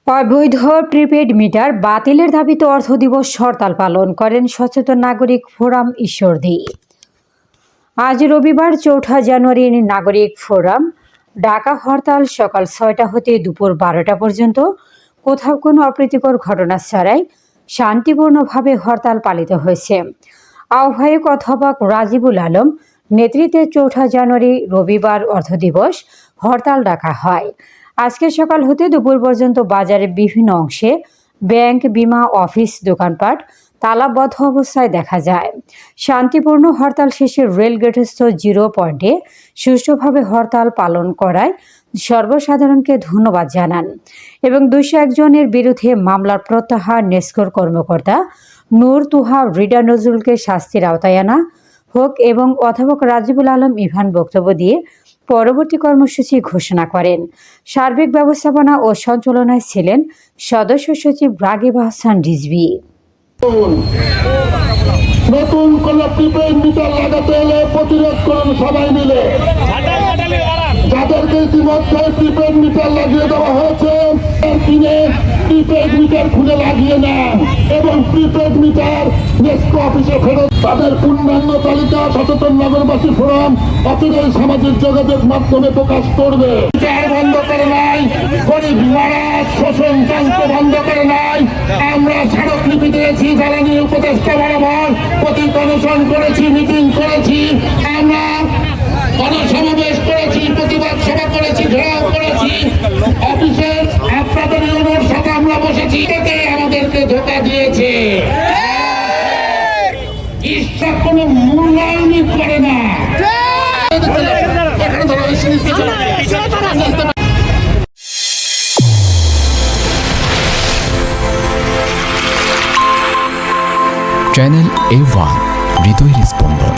অবৈধ prepaid metre বাতিলের দাবিতে অর্থ দিবস হরতাল পালন করেন সচেতন নাগরিক ফোরাম ঈশ্বরদী। আজ রবিবার ৪ জানুয়ারি নাগরিক ফোরাম ঢাকা হরতাল সকাল ৬টা হতে দুপুর ১২টা পর্যন্ত কোথাও কোনো অপ্রীতিকর ঘটনা ছাড়াই শান্তিপূর্ণভাবে হরতাল পালিত হয়েছে। আহ্বায়ক অধ্যাপক রাজিবুল আলম নেতৃত্বে ৪ জানুয়ারি রবিবার অর্থ দিবস হরতাল ডাকা হয়। আজকে সকাল হতে দুপুর পর্যন্ত বাজারের বিভিন্ন অংশে ব্যাংক, বিমা অফিস, দোকানপাট তালাবদ্ধ অবস্থায় দেখা যায়। শান্তিপূর্ণ হরতাল শেষে রেলগেটস্থ জিরো পয়েন্টে সুষ্ঠুভাবে হরতাল পালন করায় সর্বসাধারণকে ধন্যবাদ জানান এবং ২০১ জনের বিরুদ্ধে মামলার প্রত্যাহার নেস্কর কর্মকর্তা নূর তুহা রিডা নজরুলকে শাস্তির আওতায় আনা হোক এবং অধ্যাপক রাজিবুল আলম ইভান বক্তব্য দিয়ে পরবর্তী কর্মসূচি ঘোষণা করেন। সার্বিক ব্যবস্থাপনা ও সঞ্চালনায় ছিলেন সদস্য সচিব রাগিব হাসান রিজভী। নতুন কোন প্রিপেড মিটার লাগাতে হলে প্রতিরোধ করুন সবাই মিলে। যাদেরকে ইতিমধ্যে প্রিপেড মিটার লাগিয়ে দেওয়া হয়েছে কিনে প্রিপেড মিটার খুঁজে লাগিয়ে নেন এবং প্রিপেড মিটার নেস্কো অফিসে ফেরত তাদের পূর্ণাঙ্গ তালিকা সচেতন নগরবাসী ফোরাম অচিরেই সামাজিক যোগাযোগ মাধ্যমে প্রকাশ করবে। বন্ধ করে নাই, গরিব মারাজ শোষণ তন্ত্র বন্ধ করে নাই। আমরা স্মারকলিপি দিয়েছি, জ্বালানি উপদেষ্টা বরাবর প্রতীক অনশন করেছি, মিটিং করেছি, আমরা গণসমাবেশ করেছি, প্রতিবাদ সভা করেছি, ঘেরাও করেছি। অফিসের আপনাদের ইউনিয়নের সাথে আমরা বসেছি, এতে আমাদেরকে ধোঁকা দিয়েছে। ঈশ্বর কোনো মূল্যায়নই করে না। চ্যানেল A1 হৃদয়ের স্পন্দন।